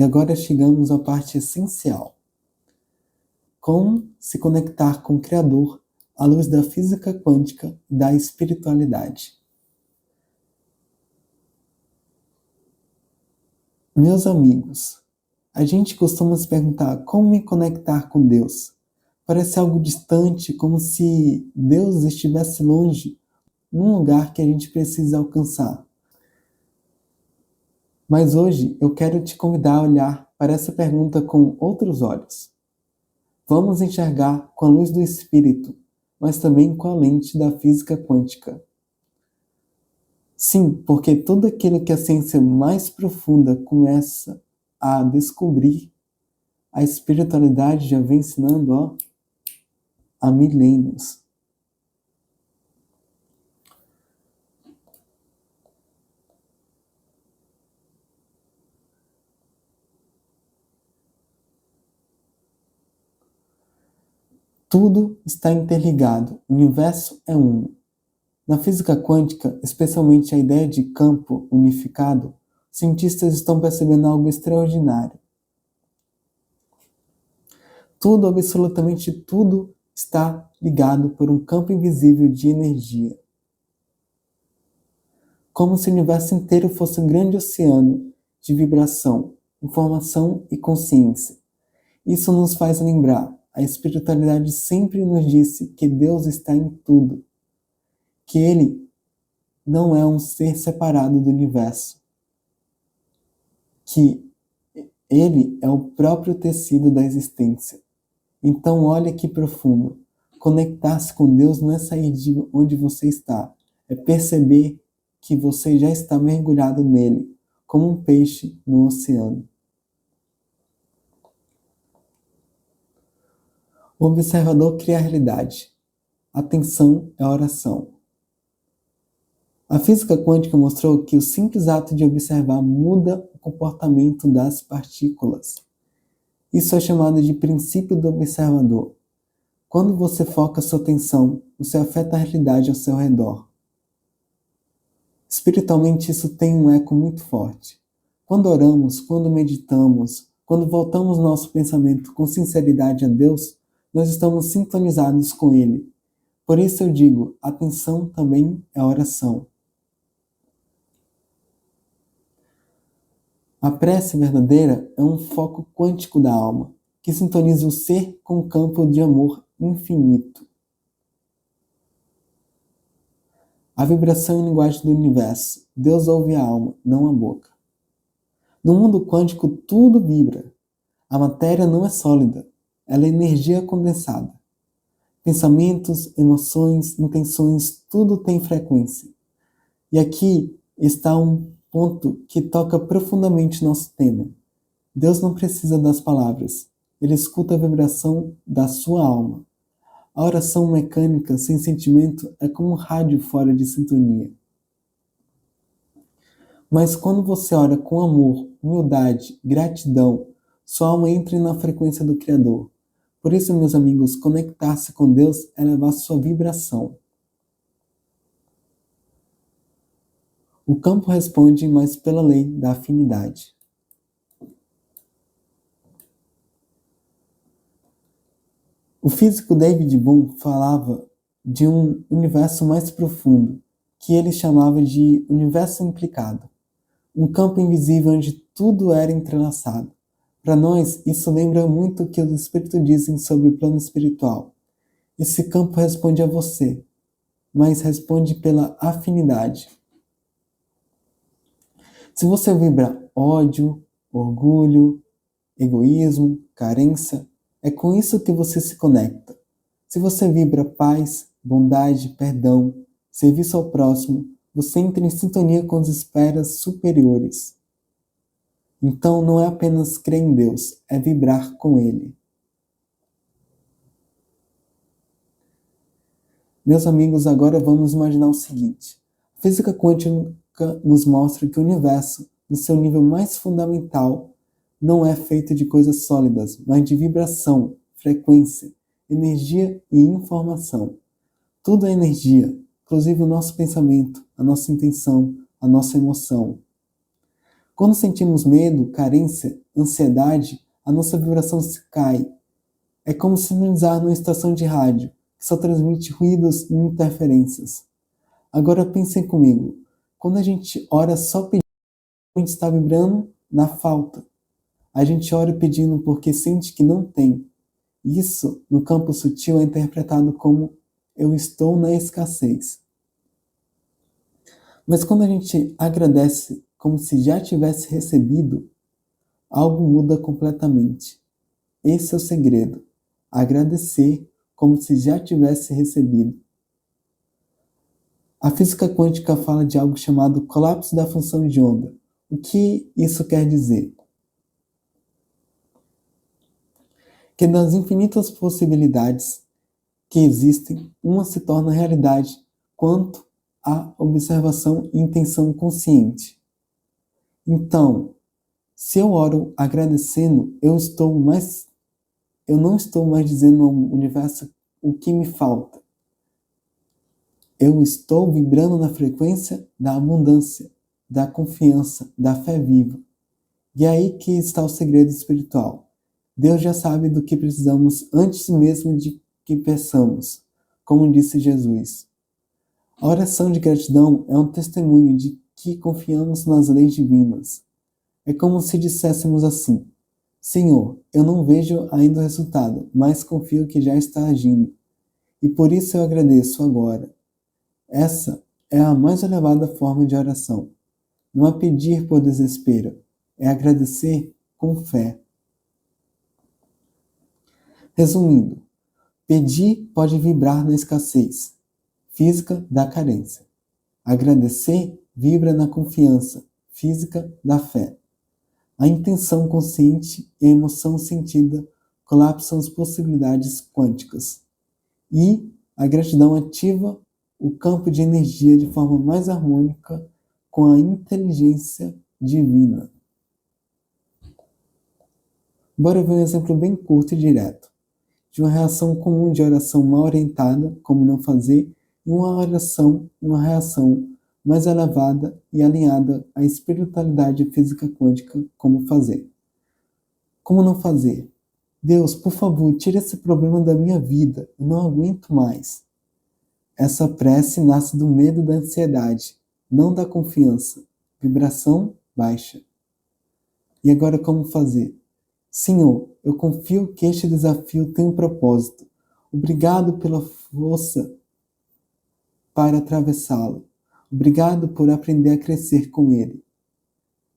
E agora chegamos à parte essencial. Como se conectar com o Criador à luz da física quântica e da espiritualidade. Meus amigos, a gente costuma se perguntar como me conectar com Deus. Parece algo distante, como se Deus estivesse longe, num lugar que a gente precisa alcançar. Mas hoje eu quero te convidar a olhar para essa pergunta com outros olhos. Vamos enxergar com a luz do Espírito, mas também com a lente da física quântica. Sim, porque tudo aquilo que a ciência mais profunda começa a descobrir, a espiritualidade já vem ensinando há milênios. Tudo está interligado, o universo é um. Na física quântica, especialmente a ideia de campo unificado, os cientistas estão percebendo algo extraordinário. Tudo, absolutamente tudo, está ligado por um campo invisível de energia. Como se o universo inteiro fosse um grande oceano de vibração, informação e consciência. Isso nos faz lembrar, a espiritualidade sempre nos disse que Deus está em tudo, que Ele não é um ser separado do universo, que Ele é o próprio tecido da existência. Então olha que profundo. Conectar-se com Deus não é sair de onde você está, é perceber que você já está mergulhado nele, como um peixe no oceano. O observador cria a realidade. Atenção é a oração. A física quântica mostrou que o simples ato de observar muda o comportamento das partículas. Isso é chamado de princípio do observador. Quando você foca sua atenção, você afeta a realidade ao seu redor. Espiritualmente, isso tem um eco muito forte. Quando oramos, quando meditamos, quando voltamos nosso pensamento com sinceridade a Deus, nós estamos sintonizados com Ele. Por isso eu digo, atenção também é oração. A prece verdadeira é um foco quântico da alma, que sintoniza o ser com o campo de amor infinito. A vibração é a linguagem do universo. Deus ouve a alma, não a boca. No mundo quântico, tudo vibra. A matéria não é sólida, ela é energia condensada. Pensamentos, emoções, intenções, tudo tem frequência. E aqui está um ponto que toca profundamente nosso tema. Deus não precisa das palavras, Ele escuta a vibração da sua alma. A oração mecânica, sem sentimento, é como um rádio fora de sintonia. Mas quando você ora com amor, humildade, gratidão, sua alma entra na frequência do Criador. Por isso, meus amigos, conectar-se com Deus é levar sua vibração. O campo responde, mas pela lei da afinidade. O físico David Bohm falava de um universo mais profundo, que ele chamava de universo implicado. Um campo invisível onde tudo era entrelaçado. Para nós, isso lembra muito o que os espíritos dizem sobre o plano espiritual. Esse campo responde a você, mas responde pela afinidade. Se você vibra ódio, orgulho, egoísmo, carência, é com isso que você se conecta. Se você vibra paz, bondade, perdão, serviço ao próximo, você entra em sintonia com as esferas superiores. Então não é apenas crer em Deus, é vibrar com Ele. Meus amigos, agora vamos imaginar o seguinte. A física quântica nos mostra que o universo, no seu nível mais fundamental, não é feito de coisas sólidas, mas de vibração, frequência, energia e informação. Tudo é energia, inclusive o nosso pensamento, a nossa intenção, a nossa emoção. Quando sentimos medo, carência, ansiedade, a nossa vibração se cai. É como sintonizar numa estação de rádio, que só transmite ruídos e interferências. Agora pensem comigo, quando a gente ora só pedindo, a gente está vibrando na falta. A gente ora pedindo porque sente que não tem. Isso, no campo sutil, é interpretado como eu estou na escassez. Mas quando a gente agradece como se já tivesse recebido, algo muda completamente. Esse é o segredo. Agradecer como se já tivesse recebido. A física quântica fala de algo chamado colapso da função de onda. O que isso quer dizer? Que das infinitas possibilidades que existem, uma se torna realidade quanto à observação e intenção consciente. Então, se eu oro agradecendo, eu não estou mais dizendo ao universo o que me falta. Eu estou vibrando na frequência da abundância, da confiança, da fé viva. E é aí que está o segredo espiritual. Deus já sabe do que precisamos antes mesmo de que peçamos, como disse Jesus. A oração de gratidão é um testemunho de que confiamos nas leis divinas. É como se disséssemos assim: Senhor, eu não vejo ainda o resultado, mas confio que já está agindo. E por isso eu agradeço agora. Essa é a mais elevada forma de oração. Não é pedir por desespero, é agradecer com fé. Resumindo, pedir pode vibrar na escassez física da carência. Agradecer vibra na confiança física da fé. A intenção consciente e a emoção sentida colapsam as possibilidades quânticas. E a gratidão ativa o campo de energia de forma mais harmônica com a inteligência divina. Bora ver um exemplo bem curto e direto de uma reação comum de oração mal orientada, como não fazer, e uma reação mais elevada e alinhada à espiritualidade física quântica, como fazer. Como não fazer? Deus, por favor, tira esse problema da minha vida, eu não aguento mais. Essa prece nasce do medo e da ansiedade, não da confiança. Vibração baixa. E agora como fazer? Senhor, eu confio que este desafio tem um propósito. Obrigado pela força para atravessá-lo. Obrigado por aprender a crescer com ele.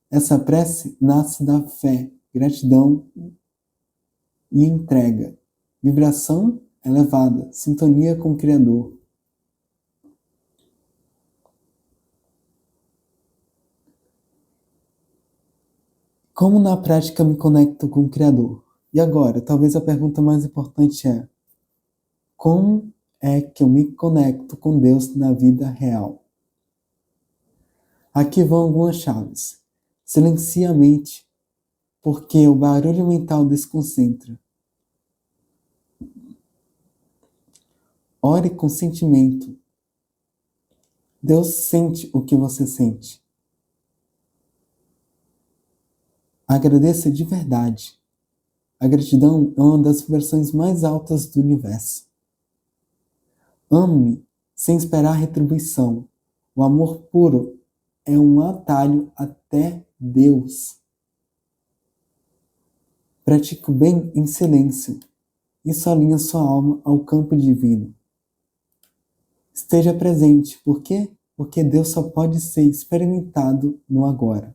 Essa prece nasce da fé, gratidão e entrega. Vibração elevada, sintonia com o Criador. Como na prática me conecto com o Criador? E agora, talvez a pergunta mais importante é: como é que eu me conecto com Deus na vida real? Aqui vão algumas chaves. Silencie a mente, porque o barulho mental desconcentra. Ore com sentimento. Deus sente o que você sente. Agradeça de verdade. A gratidão é uma das vibrações mais altas do universo. Ame-me sem esperar retribuição. O amor puro é um atalho até Deus. Pratique o bem em silêncio. Isso alinha sua alma ao campo divino. Esteja presente. Por quê? Porque Deus só pode ser experimentado no agora.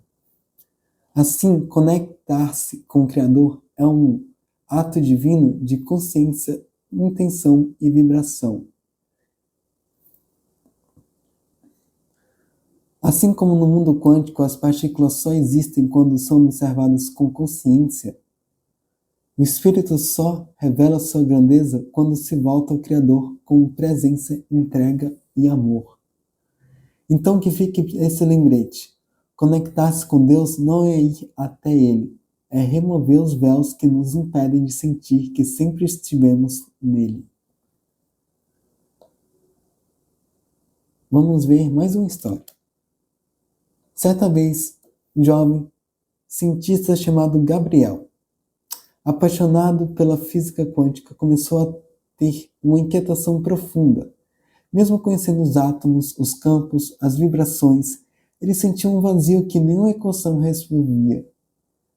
Assim, conectar-se com o Criador é um ato divino de consciência, intenção e vibração. Assim como no mundo quântico as partículas só existem quando são observadas com consciência, o Espírito só revela sua grandeza quando se volta ao Criador com presença, entrega e amor. Então que fique esse lembrete. Conectar-se com Deus não é ir até Ele, é remover os véus que nos impedem de sentir que sempre estivemos nele. Vamos ver mais uma história. Certa vez, um jovem cientista chamado Gabriel, apaixonado pela física quântica, começou a ter uma inquietação profunda. Mesmo conhecendo os átomos, os campos, as vibrações, ele sentia um vazio que nenhuma equação resolvia.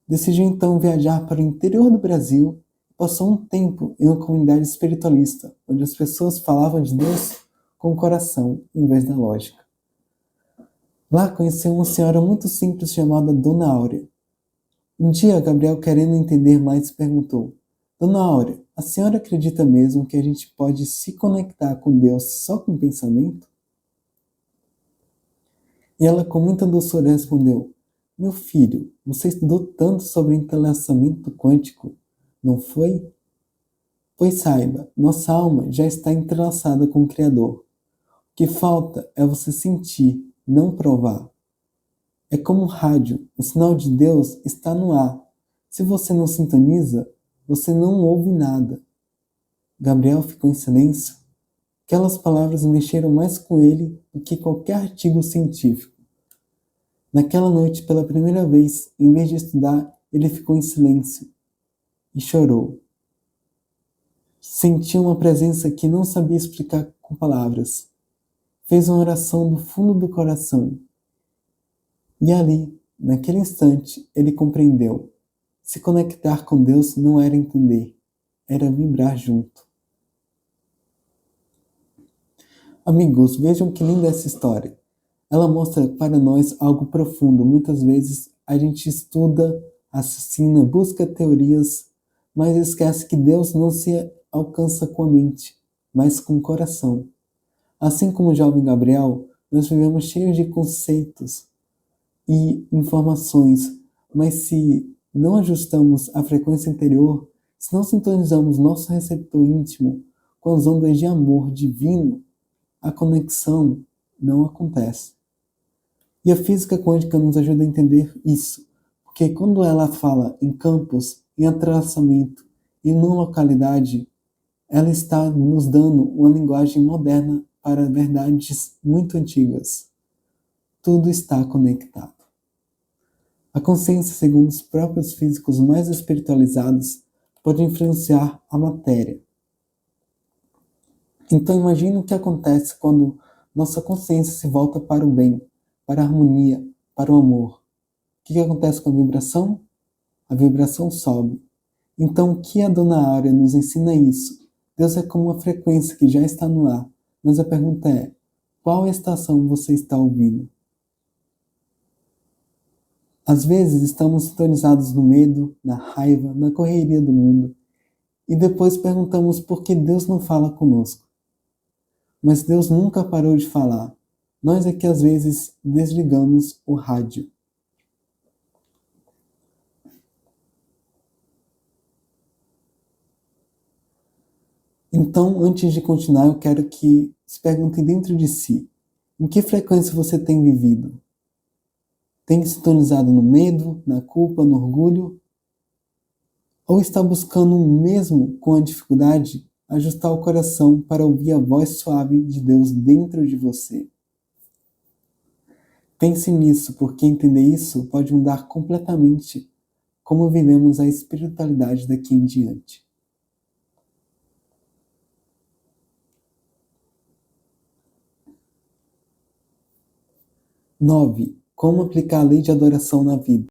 Decidiu então viajar para o interior do Brasil e passou um tempo em uma comunidade espiritualista, onde as pessoas falavam de Deus com o coração em vez da lógica. Lá conheceu uma senhora muito simples chamada Dona Áurea. Um dia, Gabriel, querendo entender mais, perguntou: Dona Áurea, a senhora acredita mesmo que a gente pode se conectar com Deus só com pensamento? E ela, com muita doçura, respondeu: Meu filho, você estudou tanto sobre entrelaçamento quântico, não foi? Pois saiba, nossa alma já está entrelaçada com o Criador. O que falta é você sentir, não provar. É como um rádio, o sinal de Deus está no ar. Se você não sintoniza, você não ouve nada. Gabriel ficou em silêncio. Aquelas palavras mexeram mais com ele do que qualquer artigo científico. Naquela noite, pela primeira vez, em vez de estudar, ele ficou em silêncio e chorou. Sentiu uma presença que não sabia explicar com palavras. Fez uma oração do fundo do coração. E ali, naquele instante, ele compreendeu. Se conectar com Deus não era entender, era vibrar junto. Amigos, vejam que linda essa história. Ela mostra para nós algo profundo. Muitas vezes a gente estuda, assassina, busca teorias, mas esquece que Deus não se alcança com a mente, mas com o coração. Assim como o jovem Gabriel, nós vivemos cheios de conceitos e informações, mas se não ajustamos a frequência interior, se não sintonizamos nosso receptor íntimo com as ondas de amor divino, a conexão não acontece. E a física quântica nos ajuda a entender isso, porque quando ela fala em campos, em entrelaçamento e não localidade, ela está nos dando uma linguagem moderna para verdades muito antigas. Tudo está conectado. A consciência, segundo os próprios físicos mais espiritualizados, pode influenciar a matéria. Então imagine o que acontece quando nossa consciência se volta para o bem, para a harmonia, para o amor. O que acontece com a vibração? A vibração sobe. Então o que a Dona Áurea nos ensina isso? Deus é como uma frequência que já está no ar, mas a pergunta é, qual estação você está ouvindo? Às vezes estamos sintonizados no medo, na raiva, na correria do mundo, e depois perguntamos por que Deus não fala conosco. Mas Deus nunca parou de falar. Nós é que às vezes desligamos o rádio. Então, antes de continuar, eu quero que se perguntem dentro de si: em que frequência você tem vivido? Tem sintonizado no medo, na culpa, no orgulho? Ou está buscando, mesmo com a dificuldade, ajustar o coração para ouvir a voz suave de Deus dentro de você? Pense nisso, porque entender isso pode mudar completamente como vivemos a espiritualidade daqui em diante. 9. Como aplicar a lei de adoração na vida?